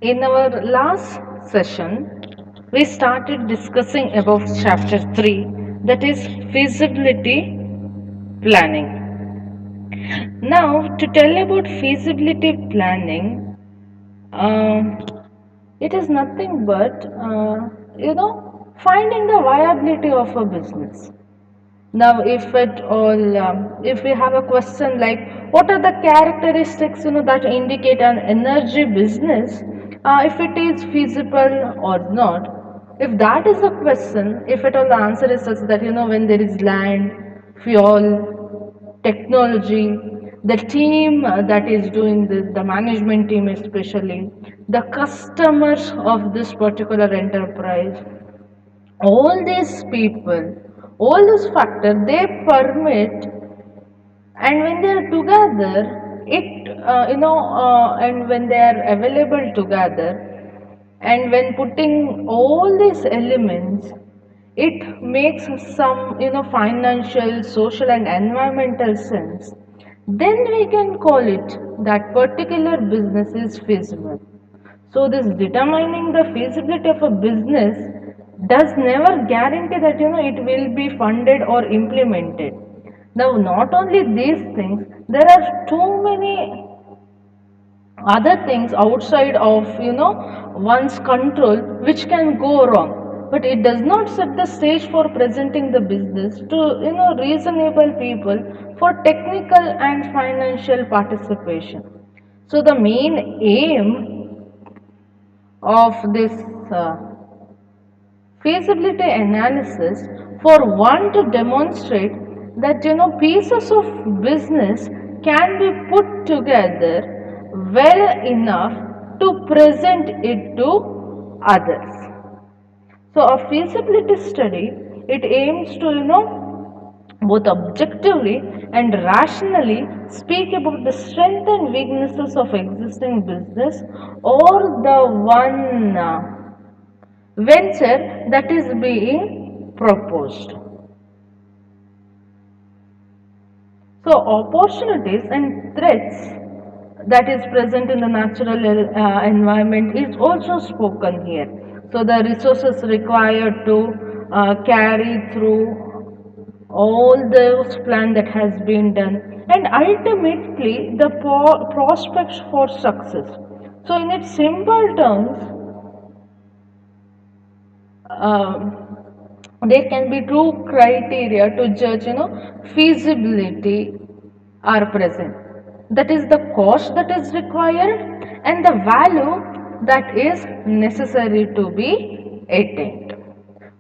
In our last session, we started discussing about chapter 3, that is feasibility planning. Now, to tell about feasibility planning, um, it is nothing but finding the viability of a business. Now, if we have a question like, what are the characteristics that indicate an energy business, if it is feasible or not? If that is the question, if at all the answer is such that when there is land, fuel, technology, the team that is doing this, the management team especially, the customers of this particular enterprise, all these people, all these factors, they permit, and when they are together, and when they are available together, and when putting all these elements, it makes some financial, social, and environmental sense. Then we can call it that particular business is feasible. So this determining the feasibility of a business does never guarantee that it will be funded or implemented. Now, not only these things, there are too many other things outside of one's control which can go wrong. But it does not set the stage for presenting the business to reasonable people for technical and financial participation. So the main aim of this uh, feasibility analysis for one to demonstrate that pieces of business can be put together well enough to present it to others. So a feasibility study, it aims to both objectively and rationally speak about the strengths and weaknesses of existing business or the one venture that is being proposed. So, opportunities and threats that is present in the natural environment is also spoken here. So, the resources required to carry through all those plan that has been done, and ultimately the prospects for success. So, in its simple terms, there can be two criteria to judge feasibility are present, that is the cost that is required and the value that is necessary to be attained.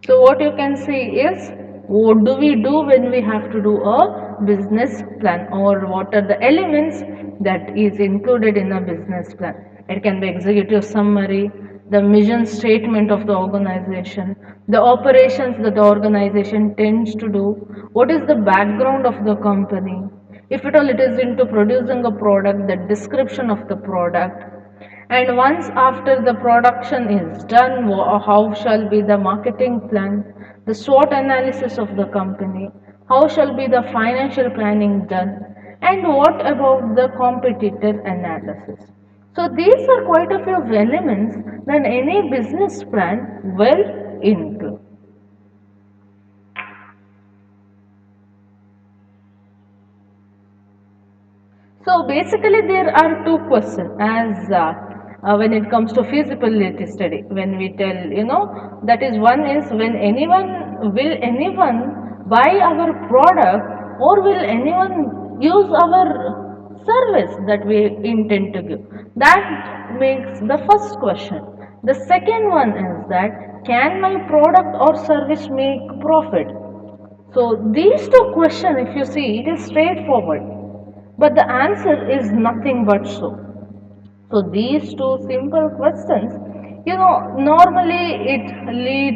So what you can see is, what do we do when we have to do a business plan, or what are the elements that is included in a business plan? It can be executive summary, the mission statement of the organization, the operations that the organization tends to do, what is the background of the company, if at all it is into producing a product, the description of the product, and once after the production is done, how shall be the marketing plan, the SWOT analysis of the company, how shall be the financial planning done, and what about the competitor analysis. So these are quite a few elements that any business plan will include. So basically, there are two questions as when it comes to feasibility study. When we tell, that is one is, when anyone buy our product, or will anyone use our service that we intend to give? That makes the first question. The second one is that, can my product or service make profit? So these two questions, if you see, it is straightforward, but the answer is nothing but so. So these two simple questions, normally it lead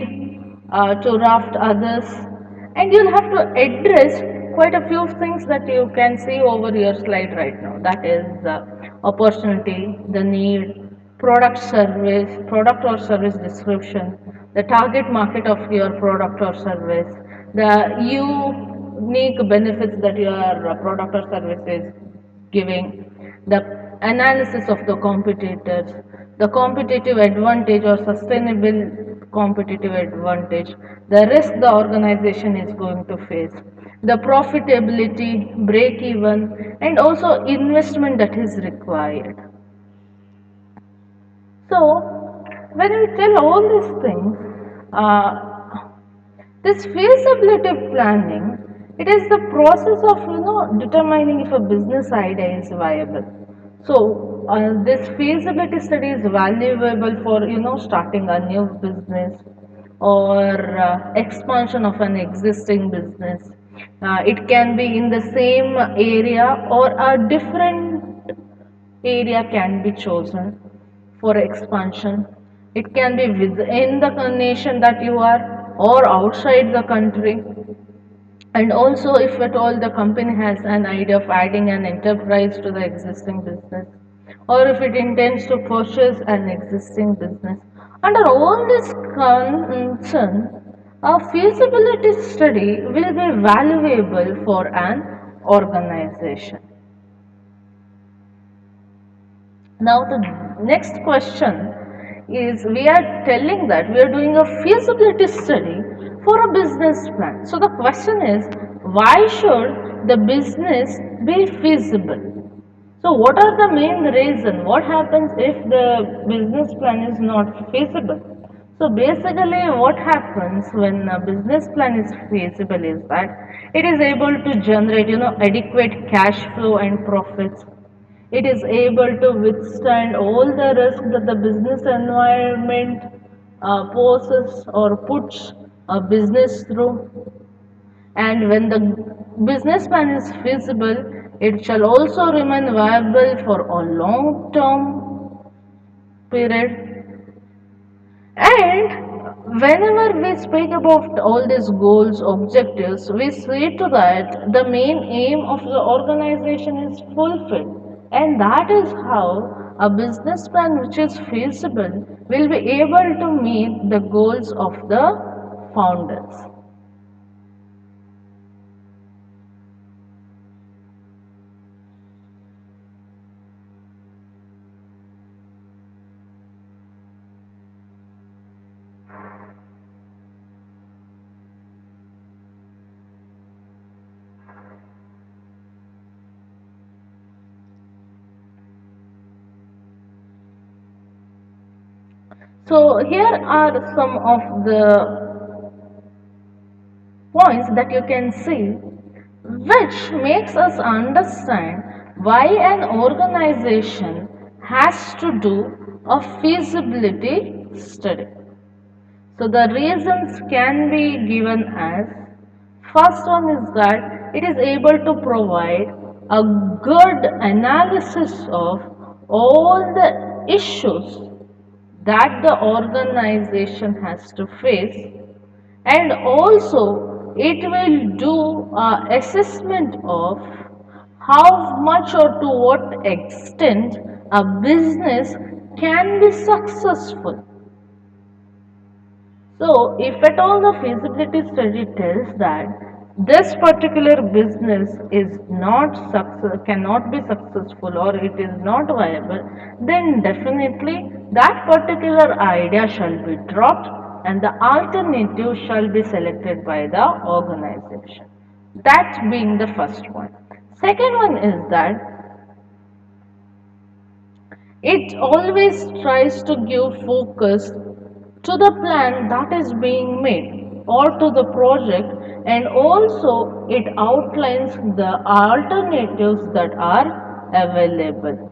to raft others, and you'll have to address quite a few things that you can see over your slide right now. That is the opportunity, the need, product or service description, the target market of your product or service, the unique benefits that your product or service is giving, the analysis of the competitors, the competitive advantage or sustainable competitive advantage, the risk the organization is going to face, the profitability, break even, and also investment that is required. So, when we tell all these things, this feasibility planning, it is the process of determining if a business idea is viable. So this feasibility study is valuable for starting a new business or expansion of an existing business. It can be in the same area or a different area can be chosen for expansion. It can be within the nation that you are or outside the country. And also, if at all the company has an idea of adding an enterprise to the existing business, or if it intends to purchase an existing business, under all this concern, a feasibility study will be valuable for an organization. Now the next question is, we are telling that we are doing a feasibility study for a business plan. So the question is, why should the business be feasible? So what are the main reasons? What happens if the business plan is not feasible? So basically what happens when a business plan is feasible is that it is able to generate adequate cash flow and profits. It is able to withstand all the risk that the business environment poses or puts a business through. And when the business plan is feasible, it shall also remain viable for a long term period. And whenever we speak about all these goals, objectives, we see to that the main aim of the organization is fulfilled. And that is how a business plan which is feasible will be able to meet the goals of the founders. So here are some of the points that you can see which makes us understand why an organization has to do a feasibility study. So the reasons can be given as, first one is that it is able to provide a good analysis of all the issues that the organization has to face, and also it will do a assessment of how much or to what extent a business can be successful. So, if at all the feasibility study tells that this particular business is not cannot be successful or it is not viable, then definitely that particular idea shall be dropped and the alternative shall be selected by the organization. That being the first one. Second one is that it always tries to give focus to the plan that is being made or to the project, and also it outlines the alternatives that are available.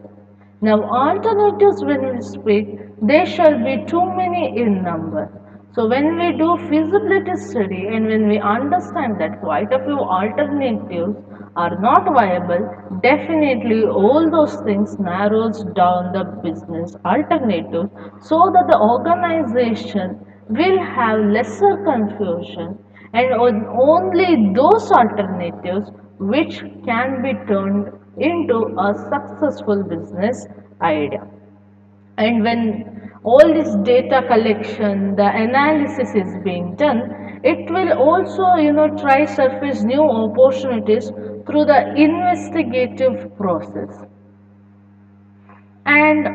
Now, alternatives, when we speak, they shall be too many in number. So, when we do feasibility study and when we understand that quite a few alternatives are not viable, definitely all those things narrows down the business alternative so that the organization will have lesser confusion and only those alternatives which can be turned into a successful business idea. And when all this data collection, the analysis is being done, it will also try surface new opportunities through the investigative process. And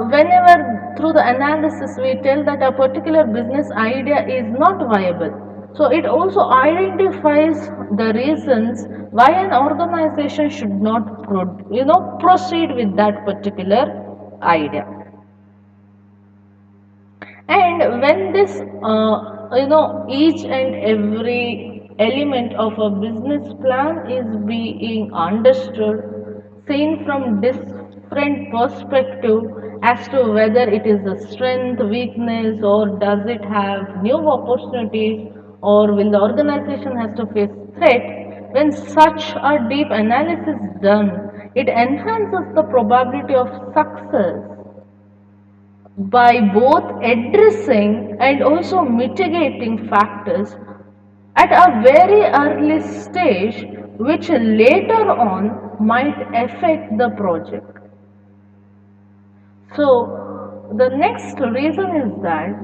whenever through the analysis we tell that a particular business idea is not viable, so it also identifies the reasons why an organization should not proceed with that particular idea. And when this, each and every element of a business plan is being understood, seen from different perspective as to whether it is a strength, weakness, or does it have new opportunities, or will the organization has to face threat. When such a deep analysis done, it enhances the probability of success by both addressing and also mitigating factors at a very early stage which later on might affect the project. So the next reason is that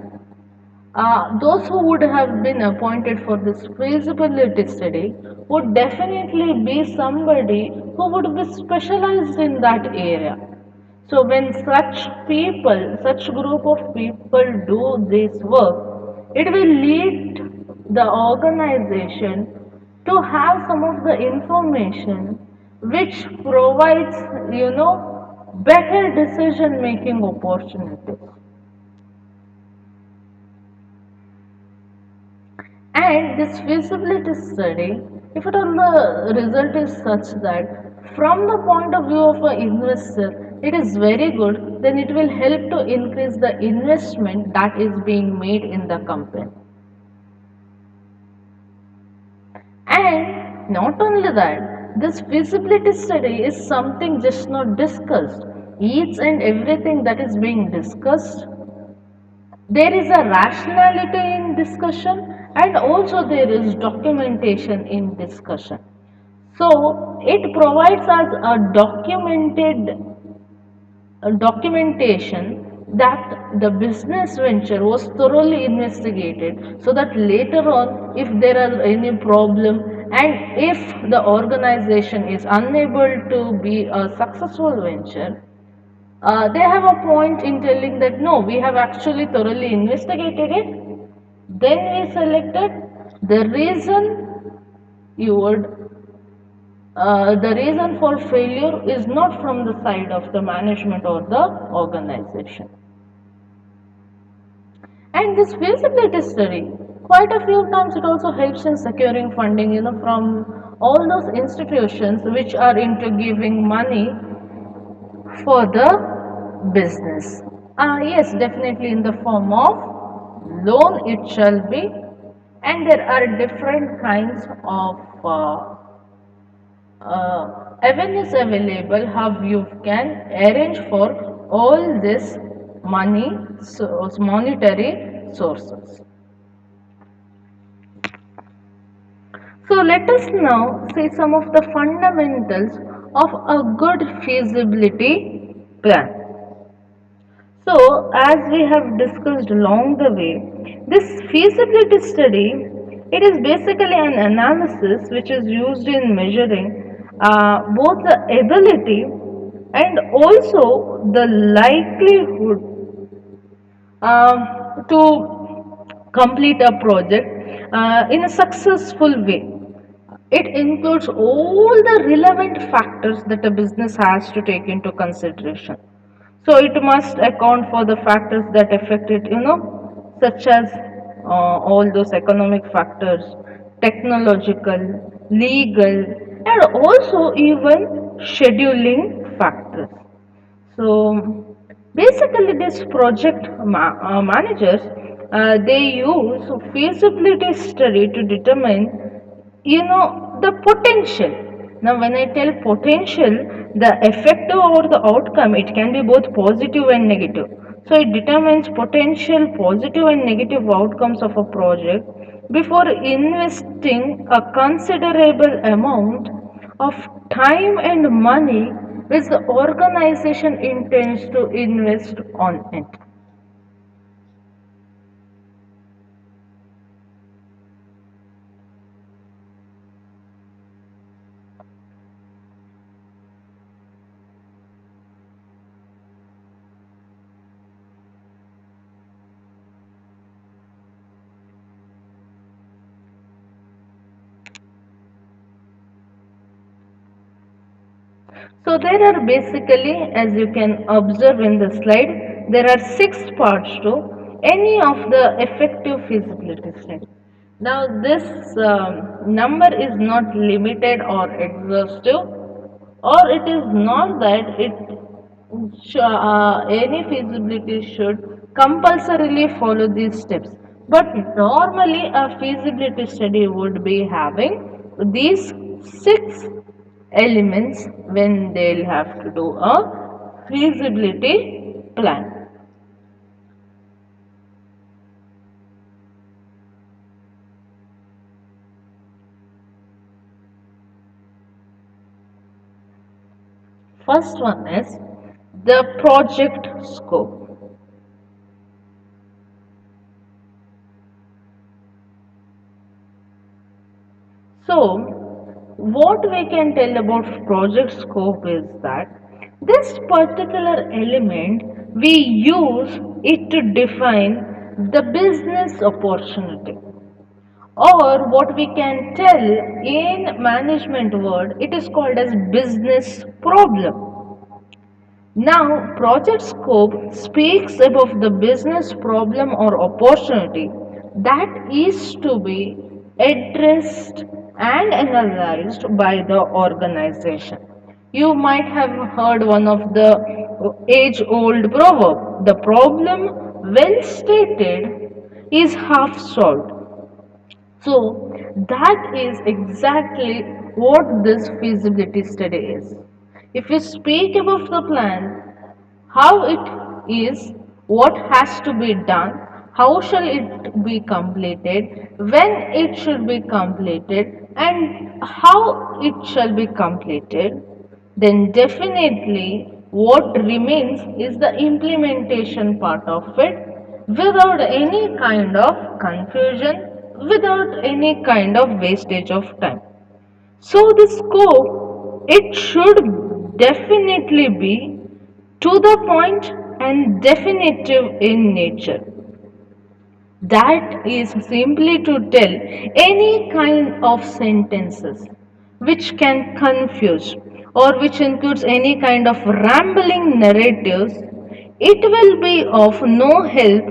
those who would have been appointed for this feasibility study would definitely be somebody who would be specialized in that area. So when such people, such group of people do this work, it will lead the organization to have some of the information which provides, better decision making opportunities. And this feasibility study, if at all the result is such that from the point of view of an investor, it is very good, then it will help to increase the investment that is being made in the company. And not only that, this feasibility study is something just not discussed. Each and everything that is being discussed, there is a rationality in discussion, and also there is documentation in discussion. So it provides us a documentation that the business venture was thoroughly investigated, so that later on if there are any problem and if the organization is unable to be a successful venture, they have a point in telling that no, we have actually thoroughly investigated it, then we selected the reason you would the reason for failure is not from the side of the management or the organization. And this feasibility study, quite a few times it also helps in securing funding, from all those institutions which are into giving money for the business. Yes, definitely in the form of loan it shall be, and there are different kinds of avenues available how you can arrange for all this money, monetary sources. So let us now see some of the fundamentals of a good feasibility plan. So, as we have discussed along the way, this feasibility study, it is basically an analysis which is used in measuring both the ability and also the likelihood to complete a project in a successful way. It includes all the relevant factors that a business has to take into consideration. So it must account for the factors that affect it, such as all those economic factors, technological, legal, and also even scheduling factors. So basically, this project managers, they use feasibility study to determine, the potential. Now when I tell potential, the effective or the outcome, it can be both positive and negative. So it determines potential positive and negative outcomes of a project before investing a considerable amount of time and money which the organization intends to invest on it. So there are basically, as you can observe in the slide, there are six parts to any of the effective feasibility study. Now this number is not limited or exhaustive, or it is not that any feasibility should compulsorily follow these steps. But normally a feasibility study would be having these six elements when they'll have to do a feasibility plan. First one is the project scope. So, what we can tell about project scope is that this particular element we use it to define the business opportunity, or what we can tell in management word it is called as business problem. Now, project scope speaks about the business problem or opportunity that is to be addressed and analyzed by the organization. You might have heard one of the age old proverb, the problem well stated is half solved. So that is exactly what this feasibility study is. If we speak about the plan, how it is, what has to be done, how shall it be completed, when it should be completed, and how it shall be completed, then definitely what remains is the implementation part of it without any kind of confusion, without any kind of wastage of time. So the scope, it should definitely be to the point and definitive in nature. That is simply to tell any kind of sentences which can confuse or which includes any kind of rambling narratives. It will be of no help,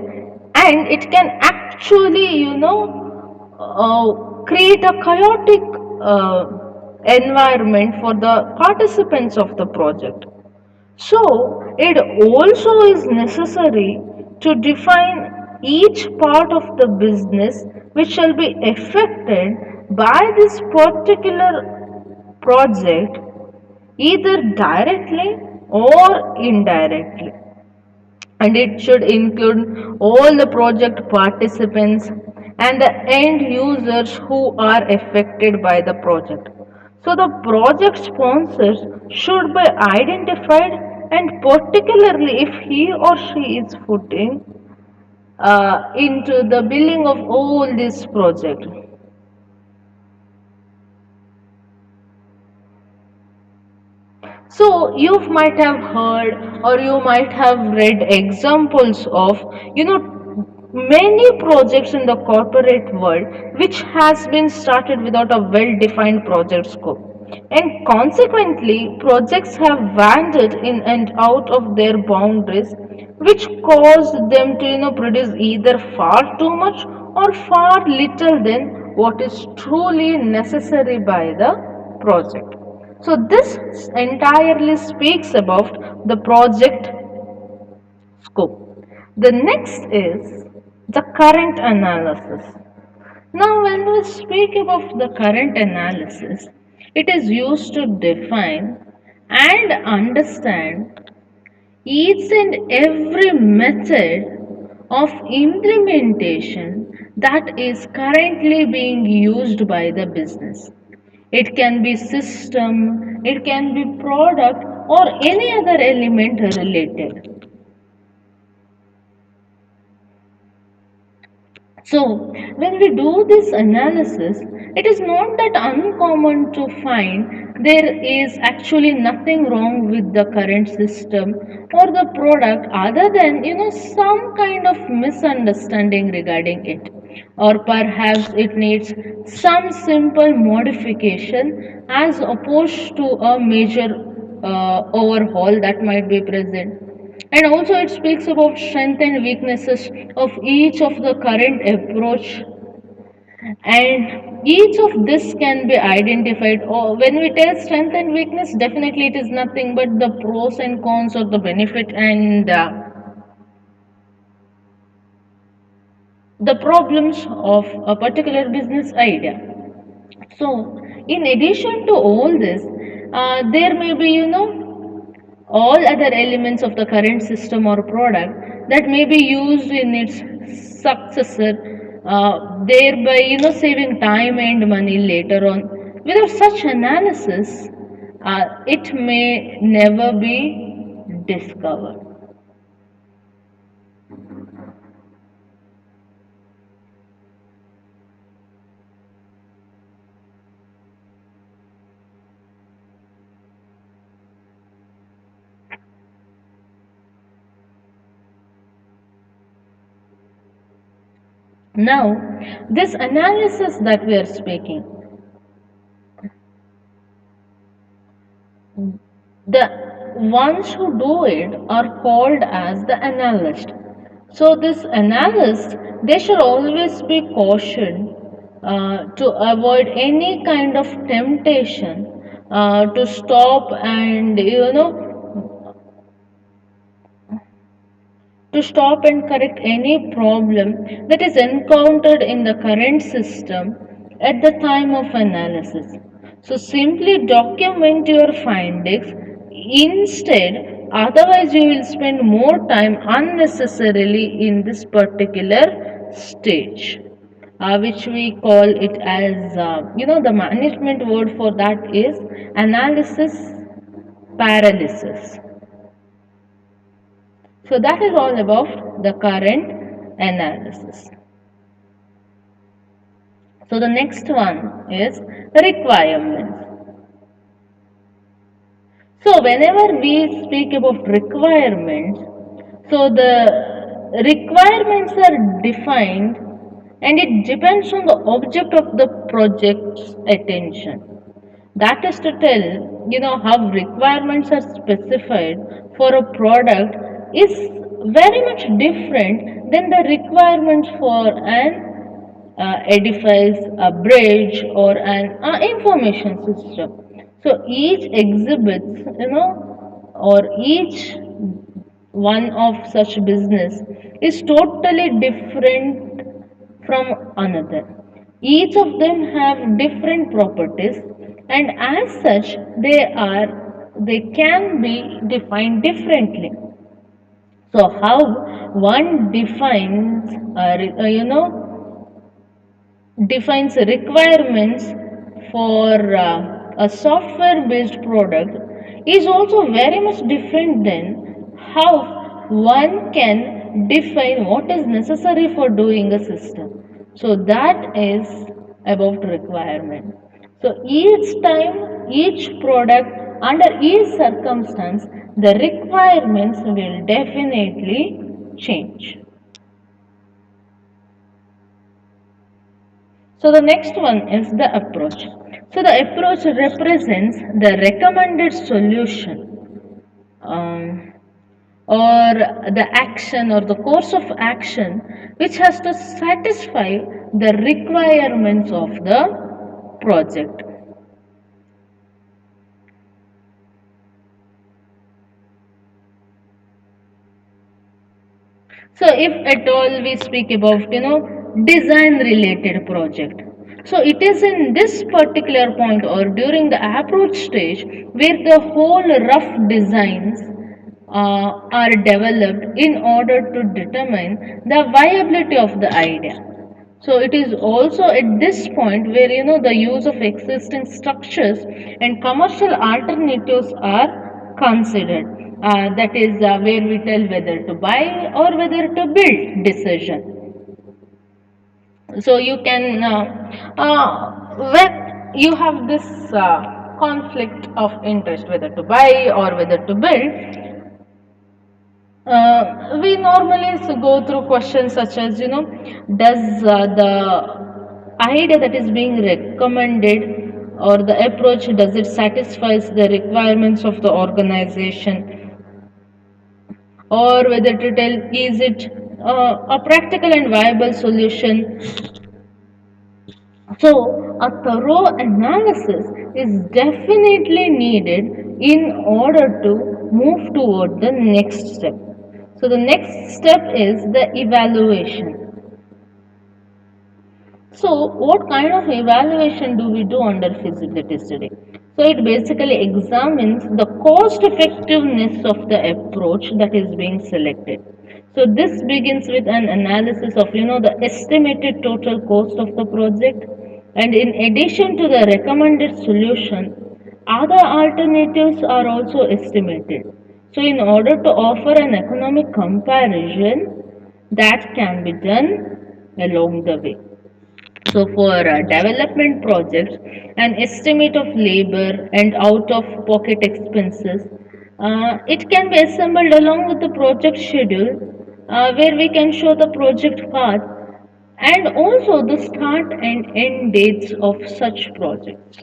and it can actually, create a chaotic environment for the participants of the project. So, it also is necessary to define each part of the business which shall be affected by this particular project, either directly or indirectly, and it should include all the project participants and the end users who are affected by the project. So the project sponsors should be identified, and particularly if he or she is footing into the billing of all this project. So you might have heard or you might have read examples of, many projects in the corporate world which has been started without a well-defined project scope. And consequently, projects have wandered in and out of their boundaries, which caused them to, produce either far too much or far little than what is truly necessary by the project. So this entirely speaks about the project scope. The next is the current analysis. Now, when we speak about the current analysis, it is used to define and understand each and every method of implementation that is currently being used by the business. It can be system, it can be product, or any other element related. So, when we do this analysis, it is not that uncommon to find there is actually nothing wrong with the current system or the product other than some kind of misunderstanding regarding it, or perhaps it needs some simple modification as opposed to a major overhaul that might be present. And also it speaks about strength and weaknesses of each of the current approach, and each of this can be identified. Or when we tell strength and weakness, definitely it is nothing but the pros and cons, or the benefit and the problems of a particular business idea. So in addition to all this, there may be, all other elements of the current system or product that may be used in its successor, thereby, saving time and money later on. Without such analysis, it may never be discovered. Now, this analysis that we are speaking, the ones who do it are called as the analyst. So this analyst, they should always be cautioned to avoid any kind of temptation to stop and, to stop and correct any problem that is encountered in the current system at the time of analysis. So simply document your findings instead, otherwise, you will spend more time unnecessarily in this particular stage. Which we call it as, the management word for that is analysis paralysis. So that is all about the current analysis. So the next one is requirements. So whenever we speak about requirements, so the requirements are defined and it depends on the object of the project's attention. That is to tell, how requirements are specified for a product is very much different than the requirements for an edifice, a bridge, or an information system. So each exhibits, or each one of such business is totally different from another. Each of them have different properties, and as such they can be defined differently. So how one defines defines requirements for a software based product is also very much different than how one can define what is necessary for doing a system. So that is about requirement. So each time, each product, under each circumstance, the requirements will definitely change. So the next one is the approach. So the approach represents the recommended solution, or the action or the course of action which has to satisfy the requirements of the project. So if at all we speak about, design related project. So it is in this particular point or during the approach stage where the whole rough designs are developed in order to determine the viability of the idea. So it is also at this point where, the use of existing structures and commercial alternatives are considered. That is where we tell whether to buy or whether to build decision. So you can, when you have this conflict of interest whether to buy or whether to build, we normally go through questions such as, does the idea that is being recommended or the approach, does it satisfies the requirements of the organization, or whether to tell is it a practical and viable solution. So a thorough analysis is definitely needed in order to move toward the next step. So the next step is the evaluation. So, what kind of evaluation do we do under feasibility study? So, it basically examines the cost effectiveness of the approach that is being selected. So, this begins with an analysis of the estimated total cost of the project, and in addition to the recommended solution, other alternatives are also estimated. So, in order to offer an economic comparison, that can be done along the way. So for development projects, an estimate of labor and out-of-pocket expenses, it can be assembled along with the project schedule, where we can show the project path and also the start and end dates of such projects.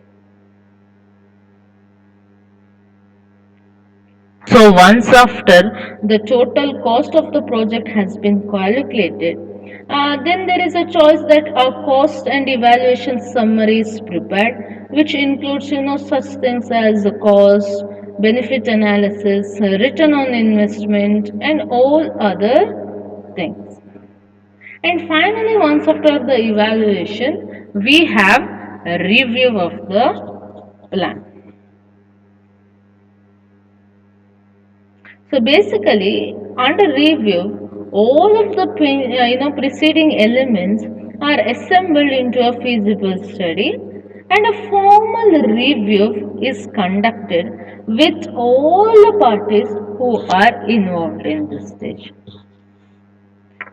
So once after the total cost of the project has been calculated, then there is a choice that a cost and evaluation summary is prepared, which includes such things as the cost, benefit analysis, return on investment, and all other things. And finally, once after the evaluation, we have a review of the plan. So basically, under review, all of the preceding elements are assembled into a feasible study, and a formal review is conducted with all the parties who are involved in this stage.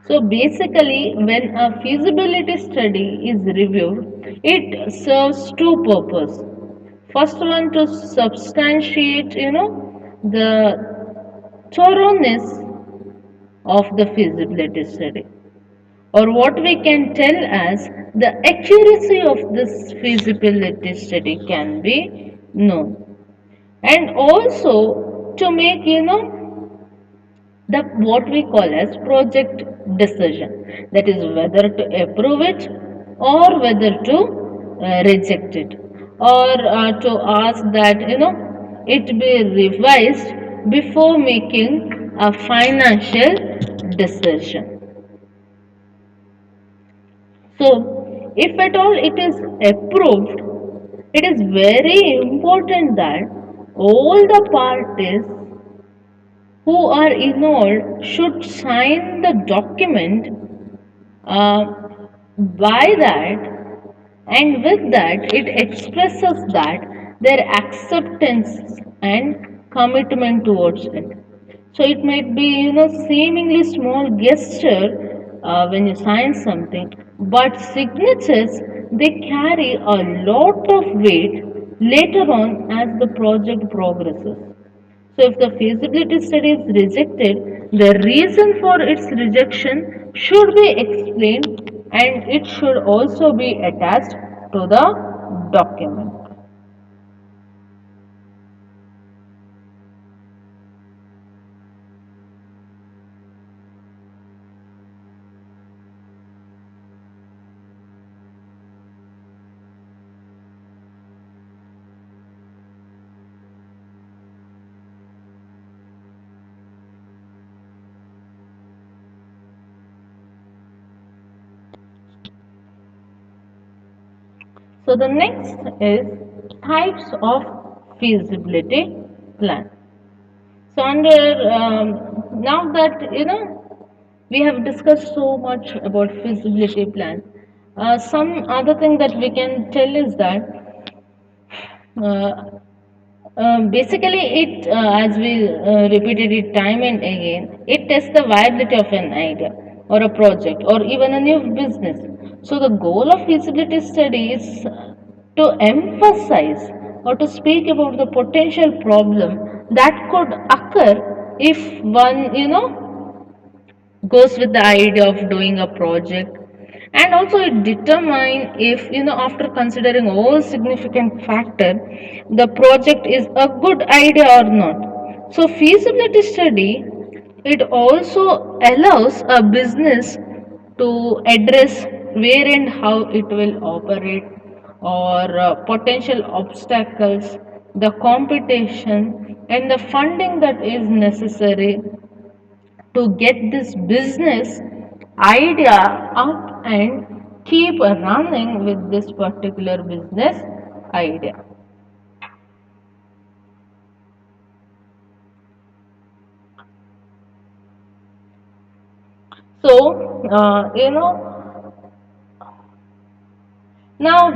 So basically, when a feasibility study is reviewed, it serves two purposes. First one, to substantiate, the thoroughness of the feasibility study, or what we can tell as the accuracy of this feasibility study can be known, and also to make the what we call as project decision, that is whether to approve it or whether to reject it, or to ask that it be revised before making a financial decision. So if at all it is approved, it is very important that all the parties who are involved should sign the document, uh, by that, and with that it expresses that their acceptance and commitment towards it. So it might be seemingly small gesture when you sign something, but signatures, they carry a lot of weight later on as the project progresses. So if the feasibility study is rejected, the reason for its rejection should be explained, and it should also be attached to the document. So the next is types of feasibility plan. So under now that we have discussed so much about feasibility plan, some other thing that we can tell is that uh, basically, as we repeated it time and again, it tests the viability of an idea or a project or even a new business. So, the goal of feasibility study is to emphasize or to speak about the potential problem that could occur if one, goes with the idea of doing a project, And also it determine if, after considering all significant factor, the project is a good idea or not. So feasibility study, it also allows a business to address where and how it will operate, or potential obstacles, the competition, and the funding that is necessary to get this business idea up and keep running with this particular business idea. So, now,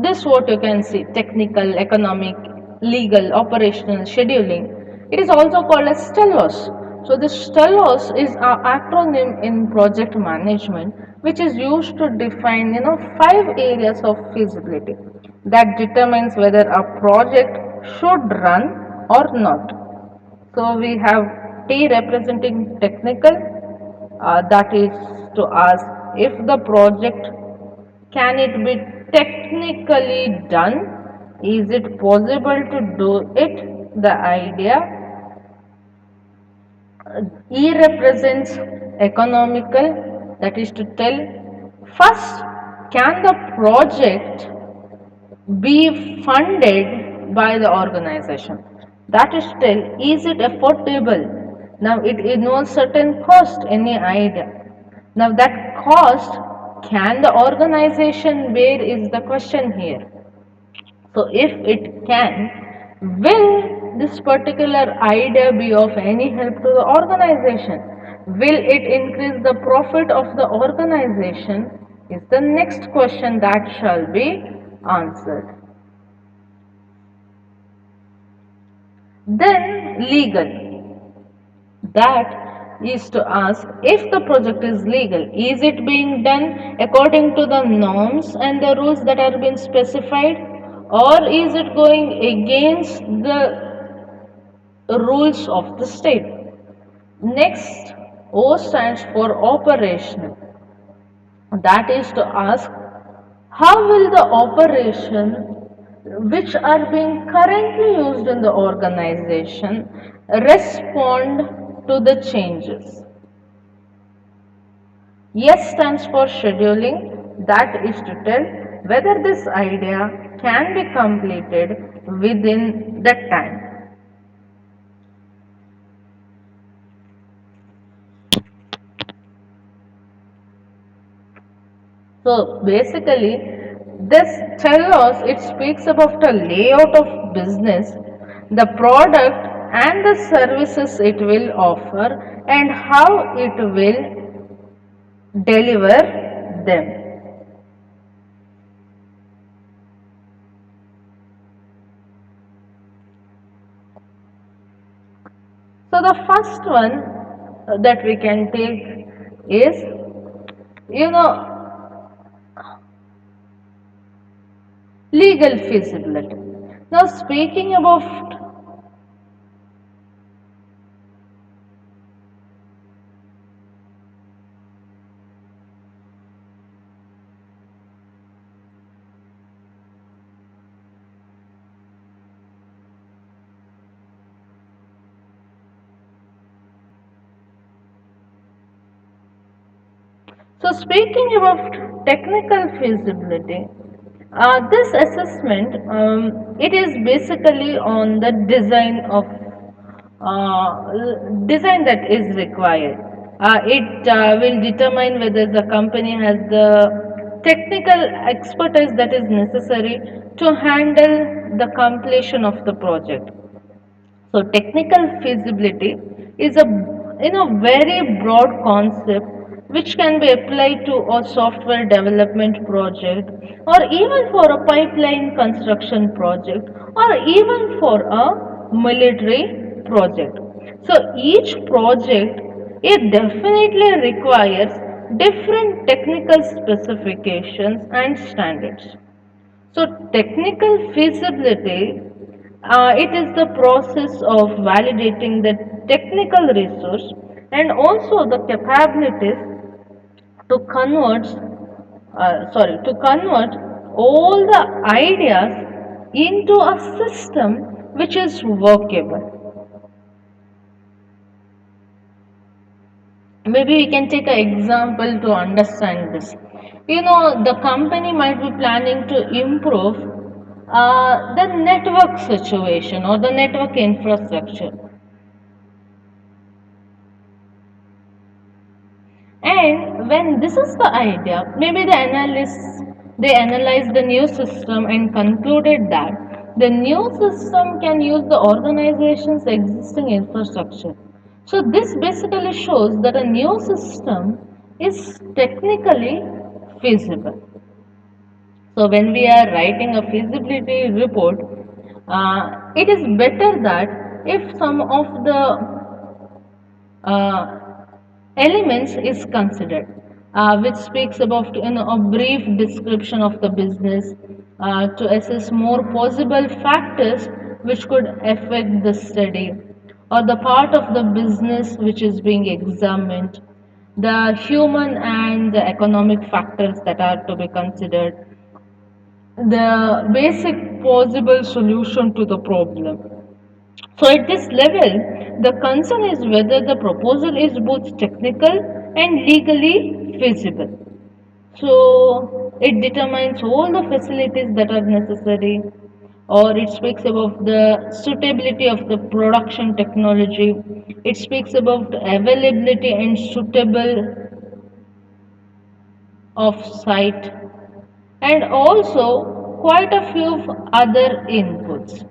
this what you can see: technical, economic, legal, operational, scheduling. It is also called as STELOS. So this STELOS is an acronym in project management, which is used to define, 5 areas of feasibility that determines whether a project should run or not. So we have T representing technical, that is to ask if the project, can it be technically done? Is it possible to do it? The idea. E represents economical, that is to tell, first, can the project be funded by the organization? That is to tell, is it affordable? Now it involves certain cost, any idea. Now that cost, can the organization bear is the question here. So if it can, will this particular idea be of any help to the organization? Will it increase the profit of the organization? Is the next question that shall be answered. Then legal. That is to ask if the project is legal. Is it being done according to the norms and the rules that are being specified? Or is it going against the rules of the state? Next, O stands for operational. That is to ask how will the operation which are being currently used in the organization respond to the changes. S stands for scheduling, that is to tell whether this idea can be completed within that time. So basically, this tells us, it speaks about the layout of business, the product and the services it will offer, and how it will deliver them. So the first one that we can take is, you know, legal feasibility. Now speaking about, speaking about technical feasibility, this assessment, it is basically on the design that is required. It will determine whether the company has the technical expertise that is necessary to handle the completion of the project. So technical feasibility is a, very broad concept which can be applied to a software development project, or even for a pipeline construction project, or even for a military project. So each project, it definitely requires different technical specifications and standards. So technical feasibility, it is the process of validating the technical resource and also the capabilities to convert to convert all the ideas into a system which is workable. Maybe we can take an example to understand this. The company might be planning to improve the network situation or the network infrastructure. And when this is the idea, maybe the analysts they analyzed the new system and concluded that the new system can use the organization's existing infrastructure. So this basically shows that a new system is technically feasible. So when we are writing a feasibility report, it is better that if some of the elements is considered, which speaks about a brief description of the business to assess more possible factors which could affect the study or the part of the business which is being examined, the human and the economic factors that are to be considered, the basic possible solution to the problem. So at this level, the concern is whether the proposal is both technical and legally feasible. So it determines all the facilities that are necessary, or it speaks about the suitability of the production technology. It speaks about availability and suitable of site, and also quite a few other inputs.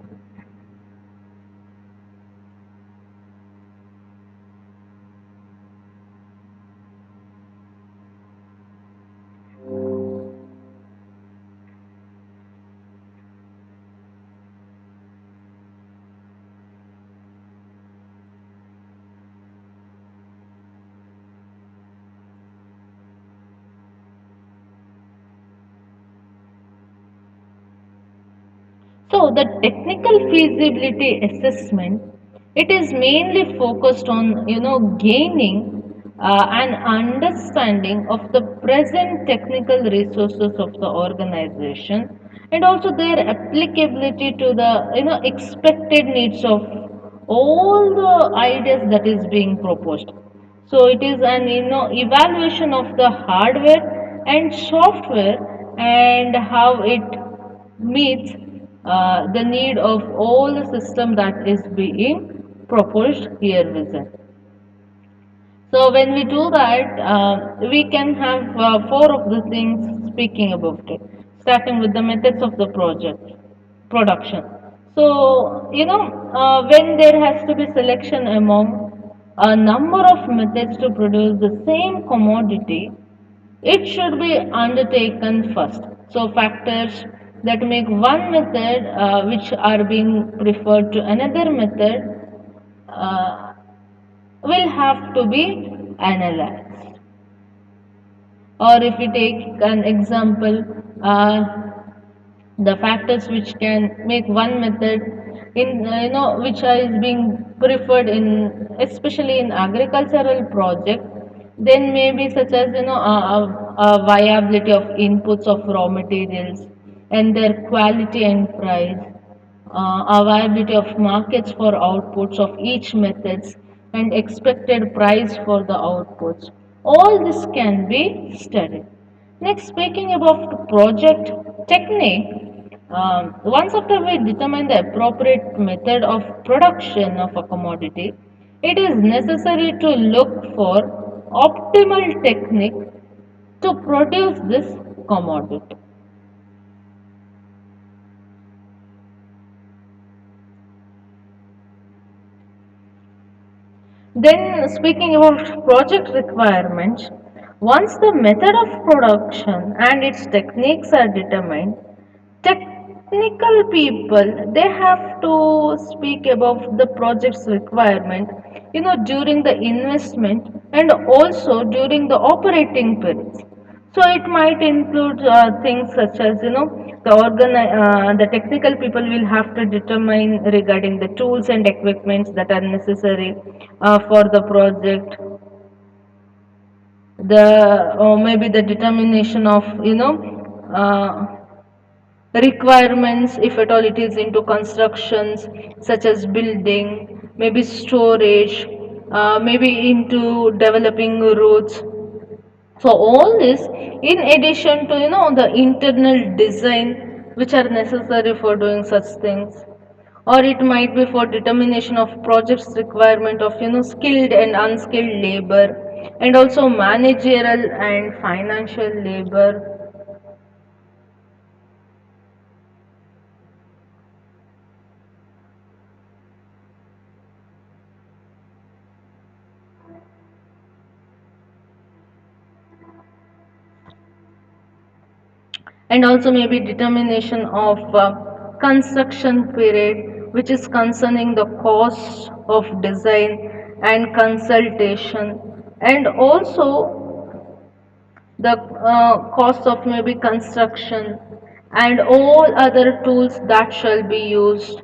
So the technical feasibility assessment, it is mainly focused on gaining an understanding of the present technical resources of the organization and also their applicability to the expected needs of all the ideas that is being proposed. So it is an evaluation of the hardware and software and how it meets the need of all the system that is being proposed here within. So when we do that, we can have four of the things speaking about it, starting with the methods of the project production. So when there has to be selection among a number of methods to produce the same commodity, it should be undertaken first. So factors that make one method which are being preferred to another method uh, will have to be analyzed. Or if we take an example, the factors which can make one method in which is being preferred in especially in agricultural project, then maybe such as a viability of inputs of raw materials and their quality and price, viability of markets for outputs of each methods and expected price for the outputs. All this can be studied. Next, speaking about project technique, once after we determine the appropriate method of production of a commodity, it is necessary to look for optimal technique to produce this commodity. Then, speaking about project requirements, once the method of production and its techniques are determined, technical people they have to speak about the project's requirement, during the investment and also during the operating periods. So it might include things such as the technical people will have to determine regarding the tools and equipments that are necessary for the project, the or maybe the determination of uh, requirements, if at all it is into constructions such as building, maybe storage, maybe into developing roads. So all this in addition to the internal design which are necessary for doing such things, or it might be for determination of projects requirement of skilled and unskilled labor, and also managerial and financial labor. And also maybe determination of construction period, which is concerning the cost of design and consultation, and also the cost of maybe construction and all other tools that shall be used.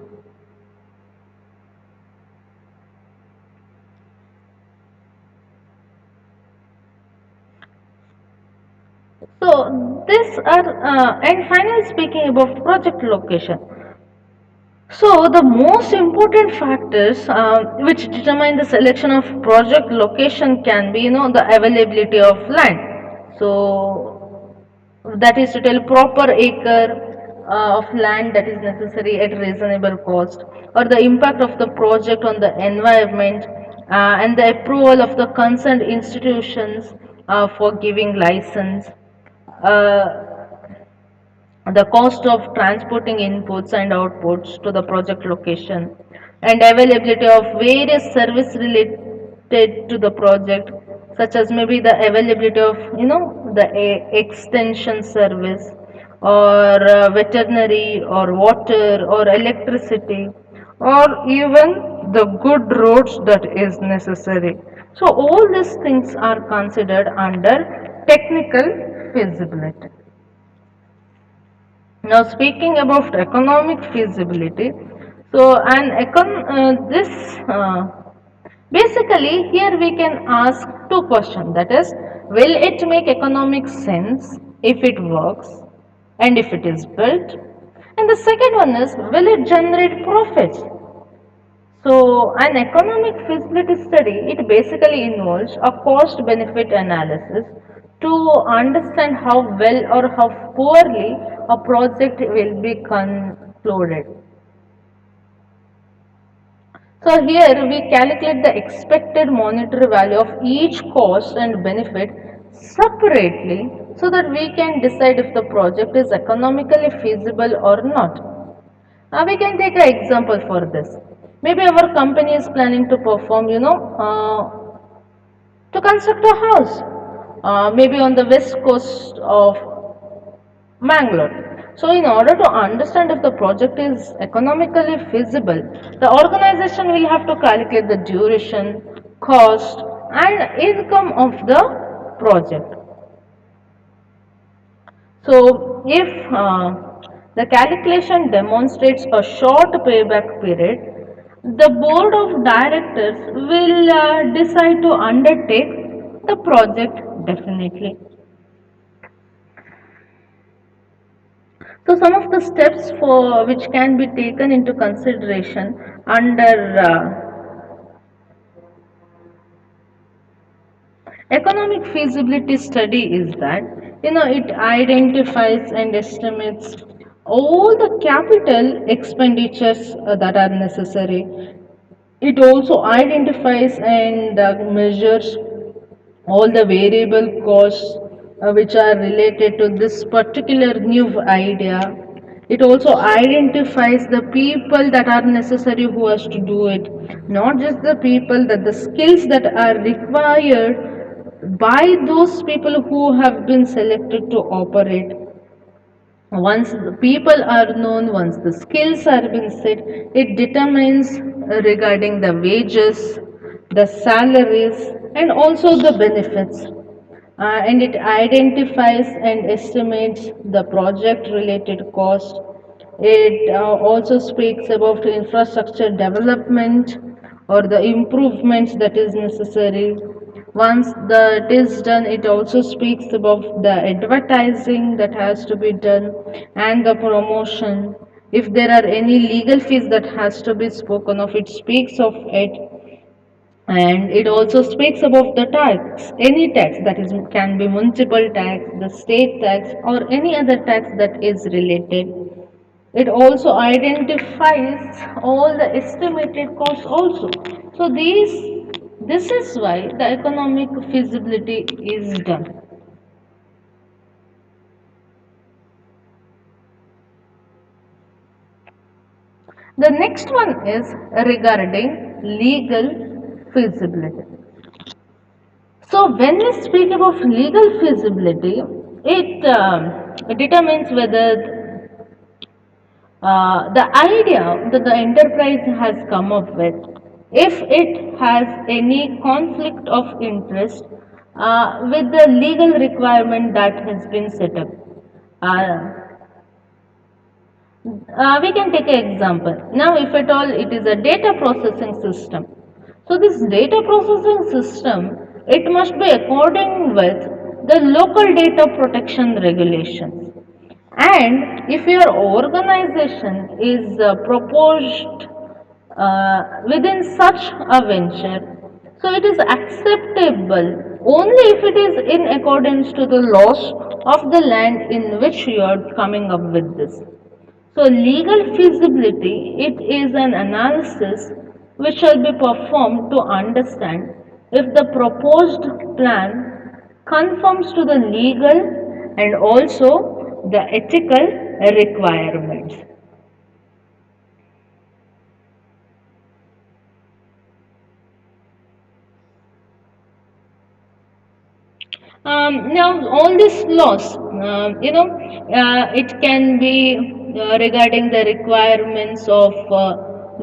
So this are and finally speaking about project location. So the most important factors which determine the selection of project location can be, the availability of land. So that is to tell proper acre of land that is necessary at reasonable cost, or the impact of the project on the environment, and the approval of the concerned institutions for giving license. Uh, the cost of transporting inputs and outputs to the project location, and availability of various service related to the project, such as maybe the availability of the extension service, or veterinary, or water, or electricity, or even the good roads that is necessary. So all these things are considered under technical feasibility. Now, speaking about economic feasibility, so this basically here we can ask two questions. That is, will it make economic sense if it works and if it is built? And the second one is, will it generate profits? So, an economic feasibility study, it basically involves a cost benefit analysis to understand how well or how poorly a project will be concluded. So, here we calculate the expected monetary value of each cost and benefit separately so that we can decide if the project is economically feasible or not. We can take an example for this. Maybe our company is planning to perform, to construct a house, maybe on the west coast of Mangalore. So, in order to understand if the project is economically feasible, the organization will have to calculate the duration, cost, and income of the project. So, if the calculation demonstrates a short payback period, the board of directors will decide to undertake the project definitely. So, some of the steps for which can be taken into consideration under economic feasibility study is that it identifies and estimates all the capital expenditures that are necessary. It also identifies and measures all the variable costs which are related to this particular new idea. It also identifies the people that are necessary who has to do it, not just the people, that the skills that are required by those people who have been selected to operate. Once the people are known, once the skills are been set, it determines regarding the wages, the salaries, and also the benefits. And it identifies and estimates the project related cost. It also speaks about infrastructure development or the improvements that is necessary, Once that is done, it also speaks about the advertising that has to be done and the promotion. If there are any legal fees that has to be spoken of, it speaks of it. And it also speaks about the tax, any tax that is can be municipal tax, the state tax, or any other tax that is related. It also identifies all the estimated costs also. So this is why the economic feasibility is done. The next one is regarding legal feasibility. So when we speak about legal feasibility, it determines whether the idea that the enterprise has come up with, if it has any conflict of interest with the legal requirement that has been set up. Uh, we can take an example. Now, if at all it is a data processing system, so this data processing system, it must be according with the local data protection regulations. And if your organization is proposed within such a venture, so it is acceptable only if it is in accordance to the laws of the land in which you are coming up with this. So legal feasibility, it is an analysis which shall be performed to understand if the proposed plan conforms to the legal and also the ethical requirements. Now, all these laws, it can be regarding the requirements of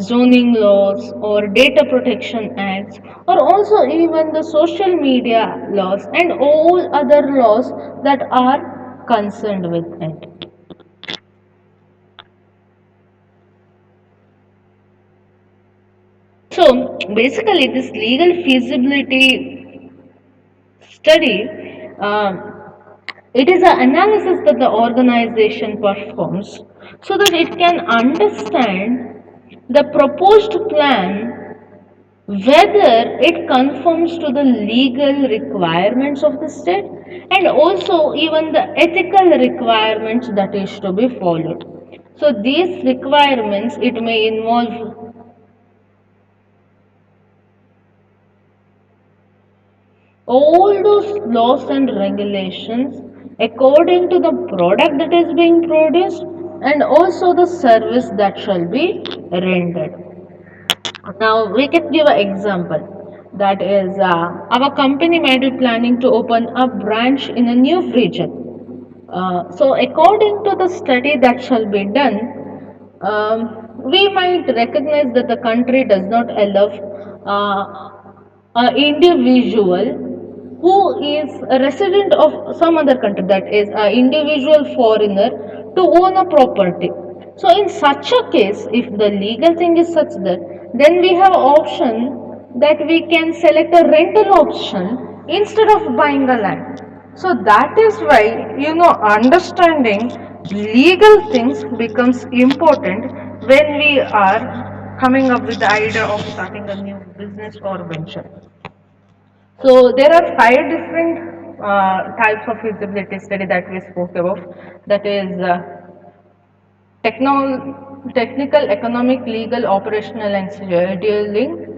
zoning laws or data protection acts, or also even the social media laws and all other laws that are concerned with it. So, basically, this legal feasibility study, uh, it is an analysis that the organization performs so that it can understand the proposed plan whether it conforms to the legal requirements of the state and also even the ethical requirements that is to be followed. So these requirements, it may involve all those laws and regulations according to the product that is being produced and also the service that shall be rendered. Now we can give an example, that is our company might be planning to open a branch in a new region. So according to the study that shall be done, we might recognize that the country does not allow an individual who is a resident of some other country, that is an individual foreigner, to own a property. So in such a case, if the legal thing is such that, then we have option that we can select a rental option instead of buying a land. So that is why, understanding legal things becomes important when we are coming up with the idea of starting a new business or venture. So there are five different types of feasibility study that we spoke about. That is technical, economic, legal, operational, and scheduling.